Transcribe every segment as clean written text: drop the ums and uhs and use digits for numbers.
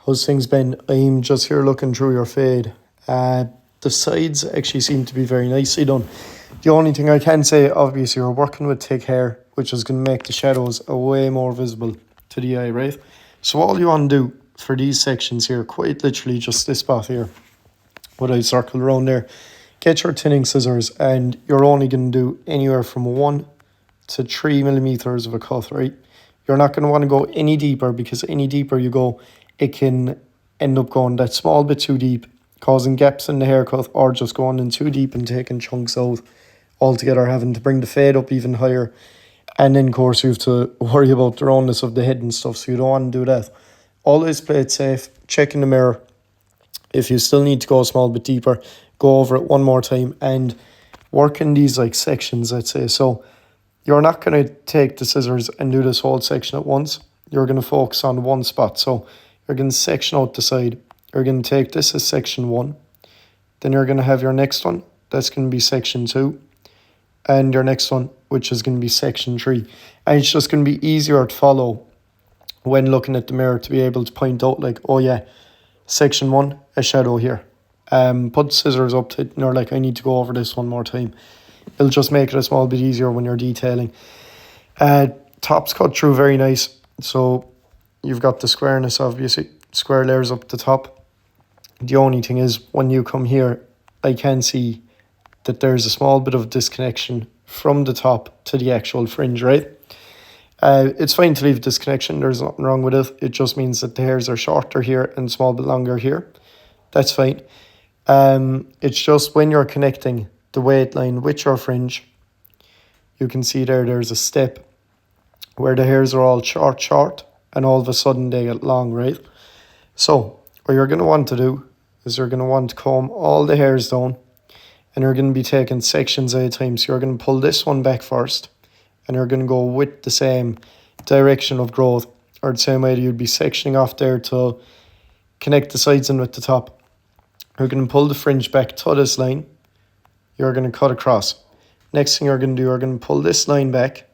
How's things been? I'm just here looking through your fade. The sides actually seem to be very nicely done. The only thing I can say, obviously, you're working with thick hair, which is going to make the shadows way more visible to the eye, right? So all you want to do for these sections here, quite literally just this spot here, what I circled around there, get your thinning scissors, and you're only going to do anywhere from 1 to 3 millimeters of a cut, right? You're not going to want to go any deeper, because any deeper you go, it can end up going that small bit too deep, causing gaps in the haircut, or just going in too deep and taking chunks out altogether, having to bring the fade up even higher. And then, of course, you have to worry about the roundness of the head and stuff, so you don't want to do that. Always play it safe, check in the mirror. If you still need to go a small bit deeper, go over it one more time and work in these like sections, I'd say. So you're not going to take the scissors and do this whole section at once. You're going to focus on one spot. So you're going to section out the side. You're going to take this as section 1. Then you're going to have your next one. That's going to be section 2. And your next one, which is going to be section 3. And it's just going to be easier to follow when looking at the mirror, to be able to point out like, oh yeah, section 1, a shadow here. Put scissors up to it, and you're like, I need to go over this one more time. It'll just make it a small bit easier when you're detailing. Tops cut through very nice. So you've got the squareness, obviously, square layers up the top. The only thing is, when you come here, I can see that there's a small bit of disconnection from the top to the actual fringe, right? It's fine to leave disconnection. There's nothing wrong with it. It just means that the hairs are shorter here and a small bit longer here. That's fine. It's just when you're connecting the weight line with your fringe, you can see there's a step where the hairs are all short, and all of a sudden they get long, right? So what you're going to want to do is you're going to want to comb all the hairs down, and you're going to be taking sections at a time. So you're going to pull this one back first, and you're going to go with the same direction of growth, or the same way that you'd be sectioning off there to connect the sides in with the top. You're going to pull the fringe back to this line. You're going to cut across. Next thing you're going to do, you're going to pull this line back,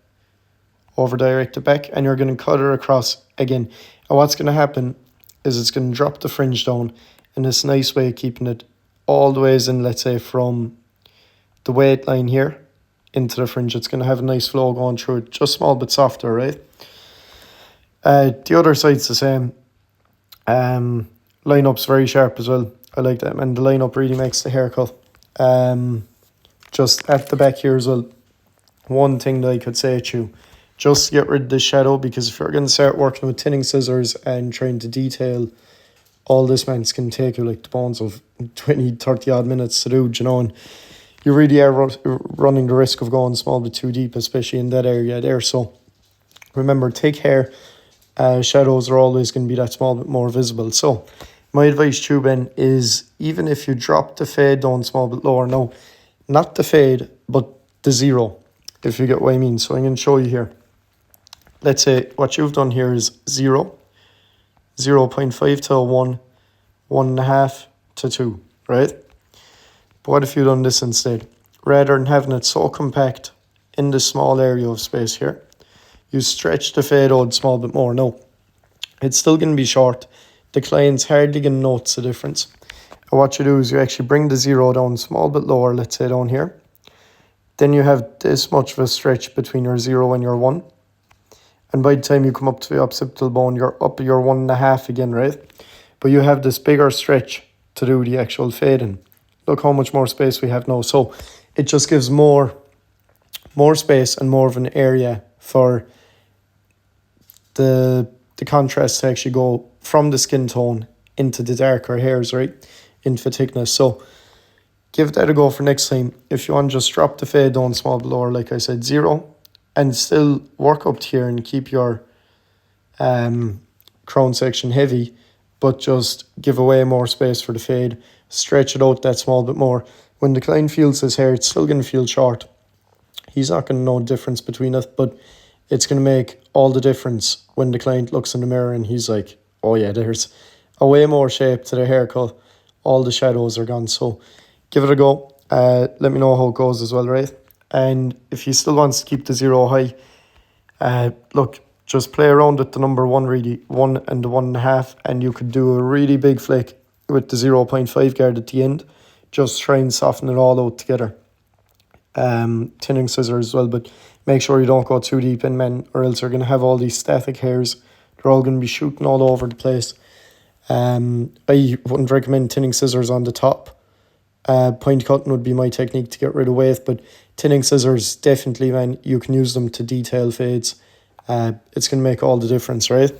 over direct it back, and you're going to cut it across again. And what's going to happen is it's going to drop the fringe down in this nice way, keeping it all the ways in, let's say, from the weight line here into the fringe. It's going to have a nice flow going through it, just a small bit softer, right? The other side's the same. Line-up's very sharp as well. I like that, and the line-up really makes the haircut. Just at the back here as well, one thing that I could say to you, just get rid of the shadow, because if you're going to start working with thinning scissors and trying to detail all this, man, it's going to take you like the bones of 20, 30 odd minutes to do, you know, and you really are running the risk of going a small bit too deep, especially in that area there. So remember, thick hair, shadows are always going to be that small bit more visible. So my advice to you, Ben, is even if you drop the fade down a small bit lower, no, not the fade, but the zero, if you get what I mean. So I'm going to show you here. Let's say what you've done here is 0, 0.5 to 1, 1.5 to 2, right? But what if you done this instead? Rather than having it so compact in this small area of space here, you stretch the fade out a small bit more. No, it's still going to be short. The client's hardly going to notice the difference. And what you do is you actually bring the 0 down a small bit lower, let's say down here. Then you have this much of a stretch between your 0 and your 1. And by the time you come up to the occipital bone, you're up your 1.5 again, right? But you have this bigger stretch to do the actual fading. Look how much more space we have now. So it just gives more space and more of an area for the contrast to actually go from the skin tone into the darker hairs, right? Into thickness. So give that a go for next time. If you want to just drop the fade down small bit lower, like I said, 0, and still work up to here and keep your crown section heavy, but just give away more space for the fade, stretch it out that small bit more. When the client feels his hair, it's still going to feel short. He's not going to know the difference between it, but it's going to make all the difference when the client looks in the mirror and he's like, oh yeah, there's a way more shape to the haircut. All the shadows are gone. So give it a go. Let me know how it goes as well, right? And if he still wants to keep the 0 high, look, just play around with the number one, really, 1 and the 1.5, and you could do a really big flick with the 0.5 guard at the end. Just try and soften it all out together. Tinning scissors as well, but make sure you don't go too deep in, men, or else you're going to have all these static hairs. They're all going to be shooting all over the place. I wouldn't recommend tinning scissors on the top. Point cutting would be my technique to get rid of weight, but tinning scissors, definitely, man, you can use them to detail fades. It's going to make all the difference, right?